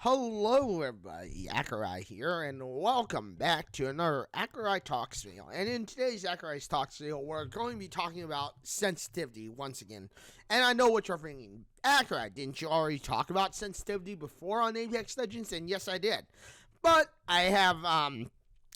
Hello, everybody. Accureye here, and welcome back to another Accureye Talks video. And in today's Accureye Talks video, we're going to be talking about sensitivity once again. And I know what you're thinking. Accureye, didn't you already talk about sensitivity before on Apex Legends? And yes, I did. But I have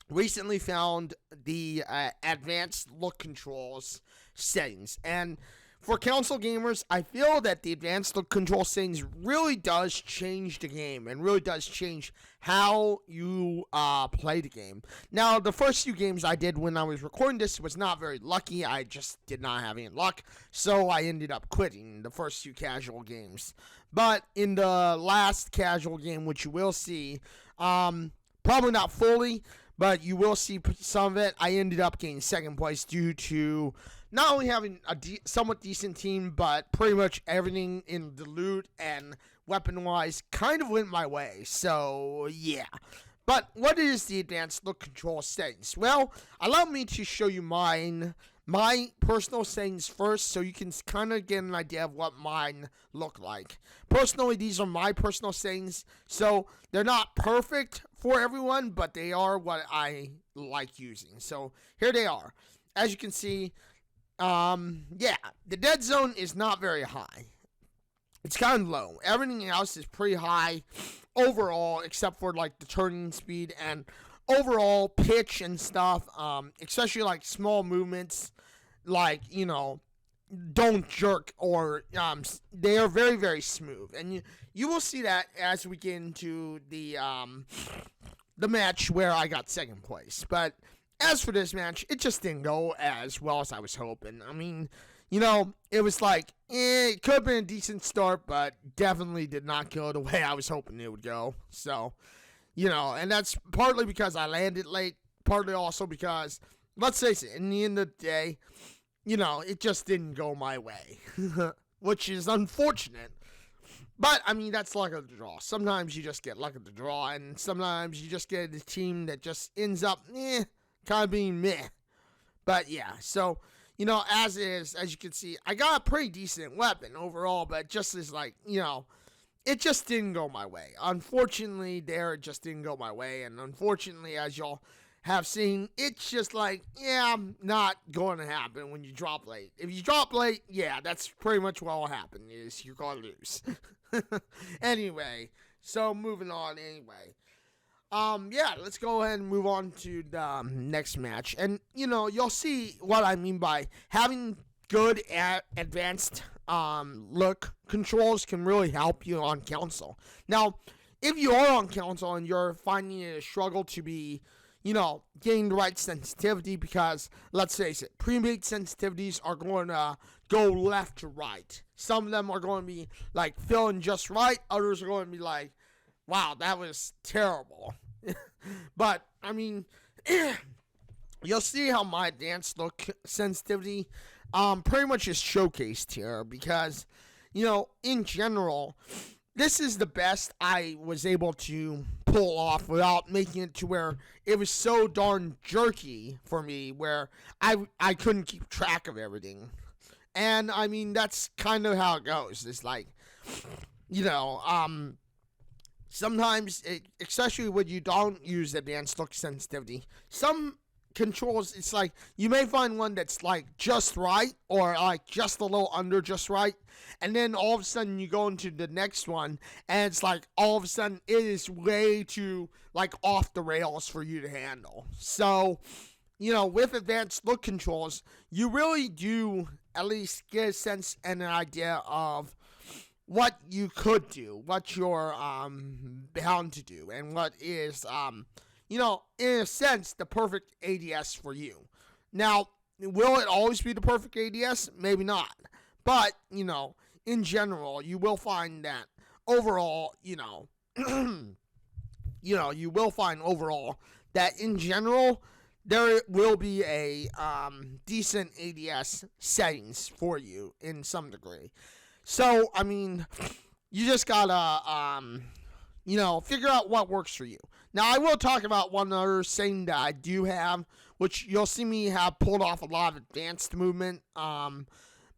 recently found the advanced look controls settings. And for console gamers, I feel that the advanced look control settings really does change the game and really does change how you play the game. Now, the first few games I did when I was recording this was not very lucky. I just did not have any luck, so I ended up quitting the first few casual games. But in the last casual game, which you will see, probably not fully, but you will see some of it, I ended up getting second place due to not only having a somewhat decent team, but pretty much everything in the loot and weapon-wise kind of went my way. So, yeah. But what is the advanced look control settings? Well, allow me to show you my personal settings first so you can kind of get an idea of what mine look like. Personally, these are my personal settings, so they're not perfect for everyone, but they are what I like using. So here they are. As you can see, the dead zone is not very high. It's kind of low. Everything else is pretty high overall, except for like the turning speed and overall pitch and stuff, especially like small movements, like, don't jerk, or they are very, very smooth. And you will see that as we get into the match where I got second place. But as for this match, it just didn't go as well as I was hoping. I mean, it was like, it could have been a decent start, but definitely did not go the way I was hoping it would go. So, and that's partly because I landed late, partly also because, let's face it, in the end of the day, it just didn't go my way, which is unfortunate. But, I mean, that's luck of the draw. Sometimes you just get luck of the draw, and sometimes you just get a team that just ends up, kind of being meh. But, yeah, so, as is, as you can see, I got a pretty decent weapon overall, but just as, like, it just didn't go my way. Unfortunately, it just didn't go my way, and unfortunately, as y'all have seen, it's just like, not going to happen when you drop late. If you drop late, that's pretty much what will happen, is you're going to lose. Anyway, so moving on anyway. Let's go ahead and move on to the next match. And, you'll see what I mean by having good advanced look controls can really help you on console. Now, if you are on console and you're finding it a struggle to be, getting the right sensitivity, because, let's face it, pre-made sensitivities are going to go left to right. Some of them are going to be, like, feeling just right. Others are going to be like, wow, that was terrible. But, I mean, you'll see how my advanced look sensitivity pretty much is showcased here, because, in general, this is the best I was able to pull off without making it to where it was so darn jerky for me, where I couldn't keep track of everything. And, I mean, that's kind of how it goes. It's like, sometimes, especially when you don't use advanced look sensitivity, some controls, it's like, you may find one that's like just right, or like just a little under just right, and then all of a sudden you go into the next one, and it's like, all of a sudden it is way too, like, off the rails for you to handle. So, with advanced look controls, you really do at least get a sense and an idea of what you could do, what you're bound to do, and what is, in a sense, the perfect ADS for you. Now, will it always be the perfect ADS? Maybe not. But, in general, you will find that overall, you will find overall that in general, there will be a decent ADS settings for you in some degree. So, I mean, you just gotta, figure out what works for you. Now, I will talk about one other setting that I do have, which you'll see me have pulled off a lot of advanced movement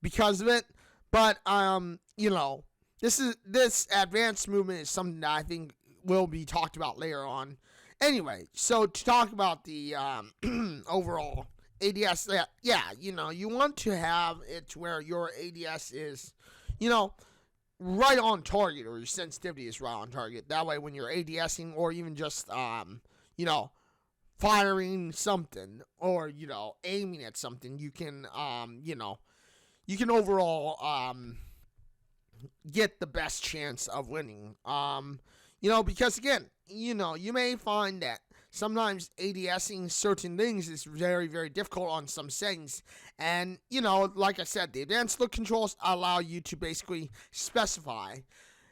because of it. But, this advanced movement is something that I think will be talked about later on. Anyway, so to talk about the overall ADS, you want to have it to where your ADS is, right on target, or your sensitivity is right on target. That way, when you're ADSing or even just, firing something or, aiming at something, you can, you can overall, get the best chance of winning. Because again, you may find that sometimes ADSing certain things is very, very difficult on some settings. And, like I said, the advanced look controls allow you to basically specify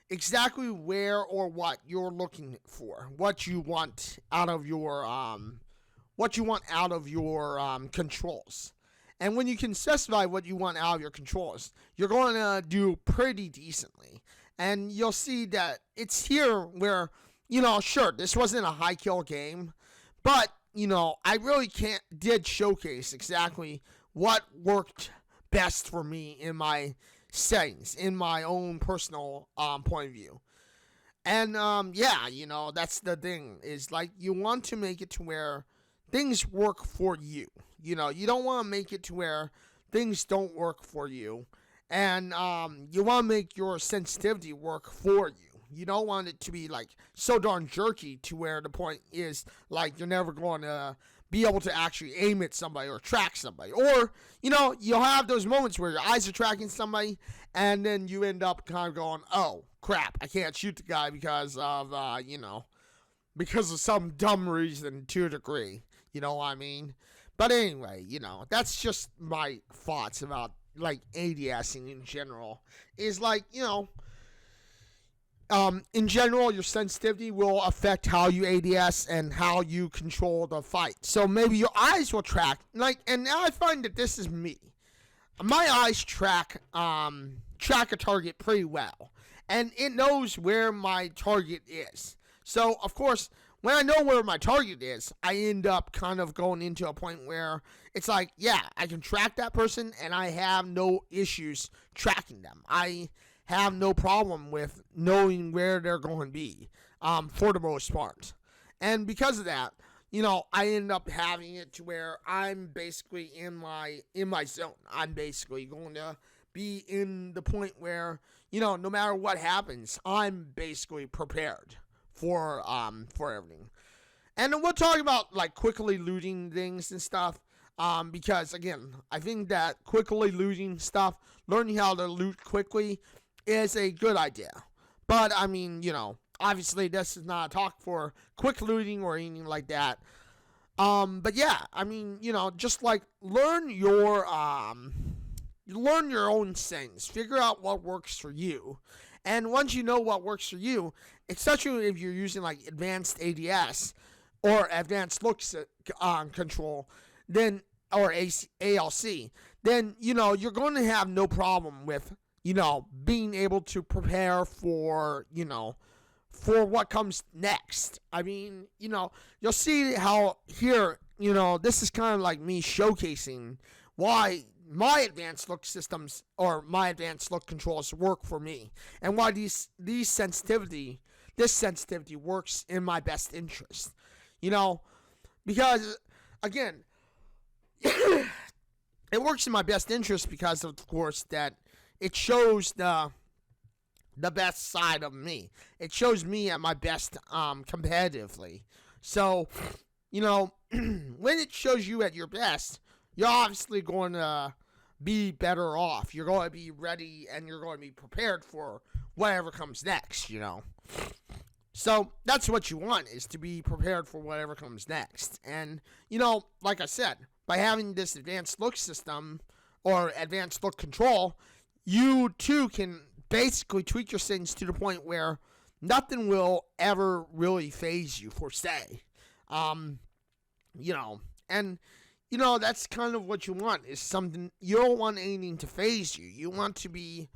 exactly where or what you're looking for, what you want out of your controls. And when you can specify what you want out of your controls, you're going to do pretty decently. And you'll see that it's here where, sure, this wasn't a high kill game, but, I really did showcase exactly what worked best for me in my settings, in my own personal point of view. And, that's the thing, is like, you want to make it to where things work for you. You don't want to make it to where things don't work for you. And you want to make your sensitivity work for you. You don't want it to be, like, so darn jerky to where the point is, like, you're never going to be able to actually aim at somebody or track somebody. Or, you'll have those moments where your eyes are tracking somebody, and then you end up kind of going, oh, crap, I can't shoot the guy because of, because of some dumb reason to a degree. You know what I mean? But anyway, that's just my thoughts about, like, ADSing in general. Is like, in general, your sensitivity will affect how you ADS and how you control the fight. So maybe your eyes will track, and I find that this is me. My eyes track a target pretty well, and it knows where my target is. So, of course, when I know where my target is, I end up kind of going into a point where it's like, yeah, I can track that person, and I have no issues tracking them. I have no problem with knowing where they're going to be, for the most part. And because of that, I end up having it to where I'm basically in my zone. I'm basically going to be in the point where, no matter what happens, I'm basically prepared for everything. And we'll talk about, like, quickly looting things and stuff, because, again, I think that quickly looting stuff, learning how to loot quickly, is a good idea. But, I mean, obviously this is not a talk for quick looting or anything like that. But yeah, I mean, just, like, learn your own things. Figure out what works for you. And once you know what works for you, especially if you're using, like, advanced ADS or advanced look control, then, or ALC, then, you're going to have no problem with, being able to prepare for, for what comes next. I mean, you'll see how here, this is kind of like me showcasing why my advanced look systems or my advanced look controls work for me, and why this sensitivity works in my best interest. Because, again, it works in my best interest because, of course, that it shows the best side of me. It shows me at my best competitively. So, when it shows you at your best, you're obviously going to be better off. You're going to be ready, and you're going to be prepared for whatever comes next, So, that's what you want, is to be prepared for whatever comes next. And, like I said, by having this advanced look system or advanced look control, you too can basically tweak your settings to the point where nothing will ever really phase you, per se. That's kind of what you want, is something. You don't want anything to phase you. You want to be,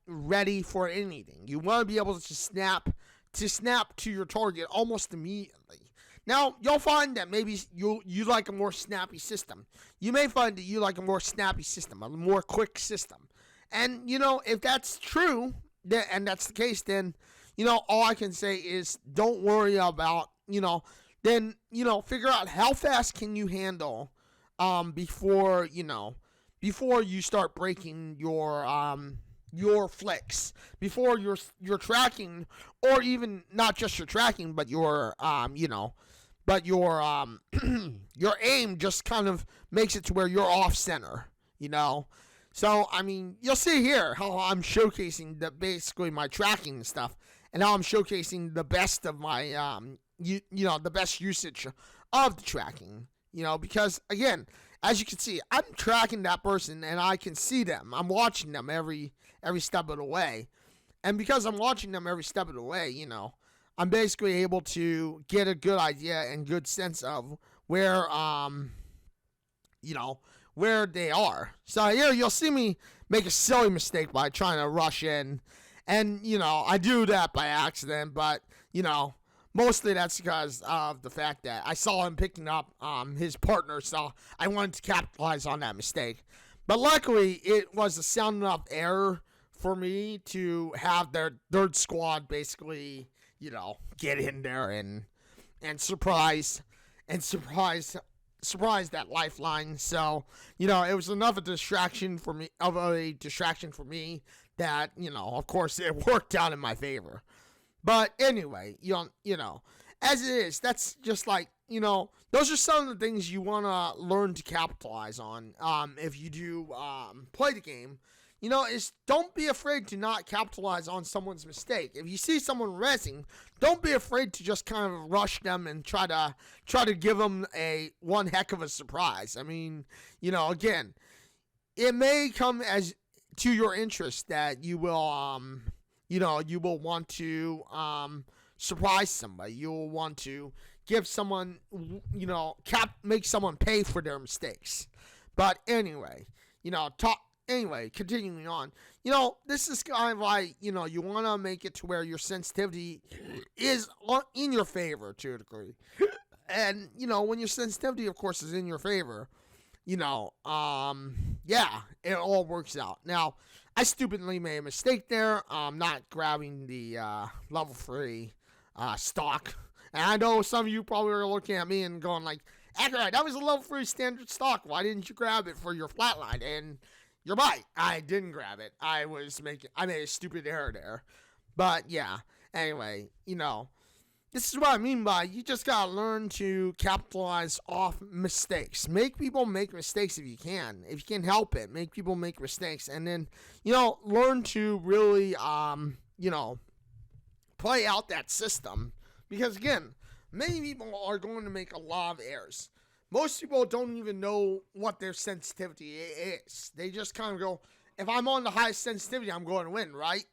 ready for anything. You want to be able to snap to your target almost immediately. Now, you'll find that maybe you like a more snappy system. You may find that you like a more snappy system, a more quick system. And, if that's true, and that's the case, then, all I can say is don't worry about, then, figure out how fast can you handle before you start breaking your flicks, before your tracking, or even not just your tracking, but your but your aim just kind of makes it to where you're off center, So I mean, you'll see here how I'm showcasing basically my tracking and stuff, and how I'm showcasing the best of my the best usage of the tracking, because again, as you can see, I'm tracking that person and I can see them. I'm watching them every step of the way. And because I'm watching them every step of the way, I'm basically able to get a good idea and good sense of where where they are. So here you'll see me make a silly mistake by trying to rush in. And, I do that by accident, but, mostly that's because of the fact that I saw him picking up his partner, so I wanted to capitalize on that mistake. But luckily, it was a sound enough error for me to have their third squad basically, get in there and surprise that lifeline. So, it was enough of a distraction for me that, of course, it worked out in my favor. But anyway, as it is, that's just like, those are some of the things you want to learn to capitalize on if you do play the game. Is don't be afraid to not capitalize on someone's mistake. If you see someone rezzing, don't be afraid to just kind of rush them and try to give them one heck of a surprise. I mean, again, it may come as to your interest that you will you will want to surprise somebody. You'll want to give someone, make someone pay for their mistakes. But anyway, continuing on. This is kind of like, you want to make it to where your sensitivity is in your favor to a degree. And, when your sensitivity, of course, is in your favor, it all works out. Now, I stupidly made a mistake there, not grabbing the level 3 stock. And I know some of you probably are looking at me and going like, Accureye, that was a level 3 standard stock. Why didn't you grab it for your flatline? And you're right, I didn't grab it. I made a stupid error there. But yeah, anyway, this is what I mean by you just gotta learn to capitalize off mistakes. Make people make mistakes if you can. If you can help it, make people make mistakes. And then, learn to really, play out that system. Because again, many people are going to make a lot of errors. Most people don't even know what their sensitivity is. They just kind of go, if I'm on the highest sensitivity, I'm going to win, right?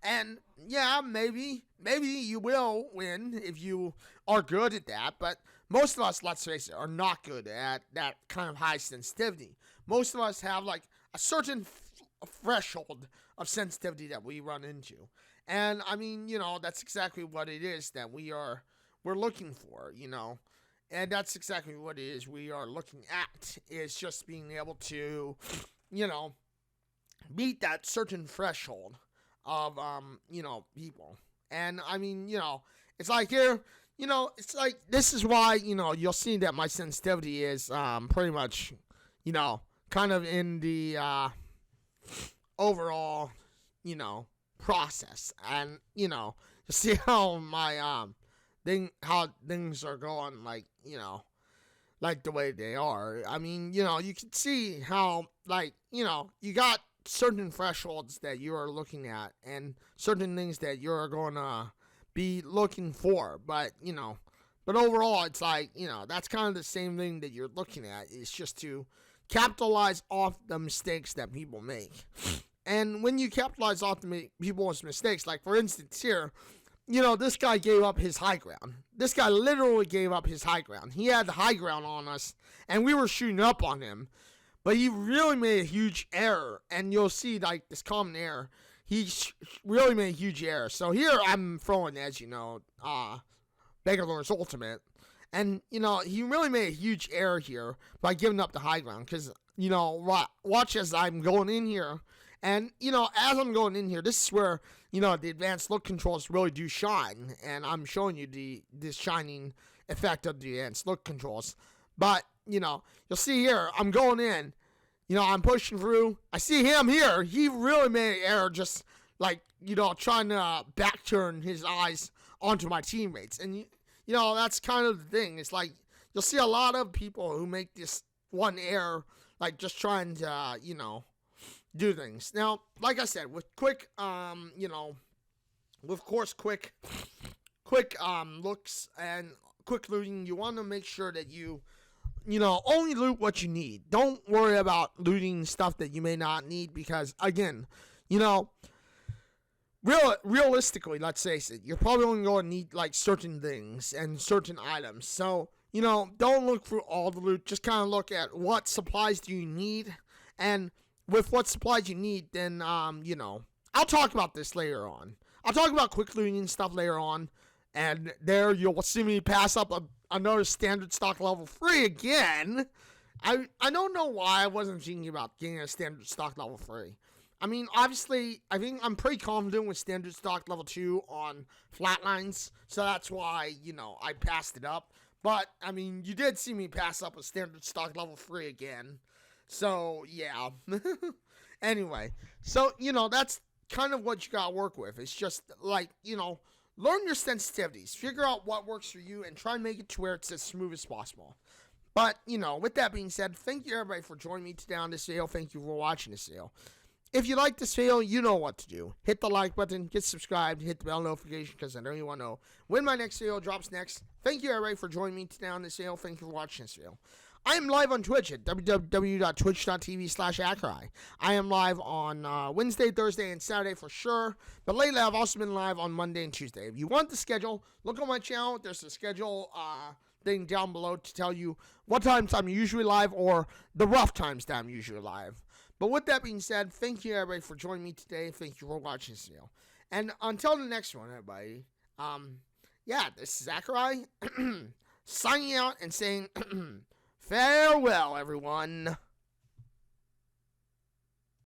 And yeah, maybe you will win if you are good at that. But most of us, let's face it, are not good at that kind of high sensitivity. Most of us have like a certain threshold of sensitivity that we run into. And I mean, that's exactly what it is that we're looking for, And that's exactly what it is we are looking at, is just being able to, meet that certain threshold of, people. And I mean, it's like here, it's like, this is why, you'll see that my sensitivity is pretty much, kind of in the overall, process. And, you see how my, how things are going, like, like the way they are. I mean, you can see how, like, you got certain thresholds that you are looking at and certain things that you're going to be looking for. But, but overall, it's like, that's kind of the same thing that you're looking at. It's just to capitalize off the mistakes that people make. And when you capitalize off people's mistakes, like, for instance, here, this guy gave up his high ground. This guy literally gave up his high ground. He had the high ground on us, and we were shooting up on him. But he really made a huge error, and you'll see, like, this common error. He really made a huge error. So here I'm throwing, as you know, Bangalores Ultimate. And, he really made a huge error here by giving up the high ground. Because, watch as I'm going in here, And, as I'm going in here, this is where, the advanced look controls really do shine. And I'm showing you this shining effect of the advanced look controls. But, you'll see here, I'm going in. I'm pushing through. I see him here. He really made an error just, trying to back turn his eyes onto my teammates. And, that's kind of the thing. It's like, you'll see a lot of people who make this one error, just trying to, do things. Now, like I said, with quick, quick looks and quick looting, you want to make sure that you only loot what you need. Don't worry about looting stuff that you may not need because, again, realistically, let's face it, you're probably only going to need, certain things and certain items. So, don't look through all the loot. Just kind of look at what supplies do you need. And with what supplies you need, then, I'll talk about this later on. I'll talk about quick looting stuff later on. And there you'll see me pass up another standard stock level 3 again. I don't know why I wasn't thinking about getting a standard stock level 3. I mean, obviously, I think I'm pretty confident with standard stock level 2 on flatlines. So that's why, I passed it up. But, I mean, you did see me pass up a standard stock level 3 again. So, yeah. Anyway, so, that's kind of what you gotta work with. It's just, learn your sensitivities. Figure out what works for you and try and make it to where it's as smooth as possible. But, with that being said, thank you everybody for joining me today on this video. Thank you for watching this video. If you like this video, you know what to do. Hit the like button, get subscribed, hit the bell notification because I know you want to know when my next video drops next. Thank you everybody for joining me today on this video. Thank you for watching this video. I am live on Twitch at www.twitch.tv/Accureye. I am live on Wednesday, Thursday, and Saturday for sure. But lately, I've also been live on Monday and Tuesday. If you want the schedule, look on my channel. There's a schedule thing down below to tell you what times I'm usually live or the rough times that I'm usually live. But with that being said, thank you everybody for joining me today. Thank you for watching this video. And until the next one, everybody, this is Accureye signing out and saying farewell, everyone.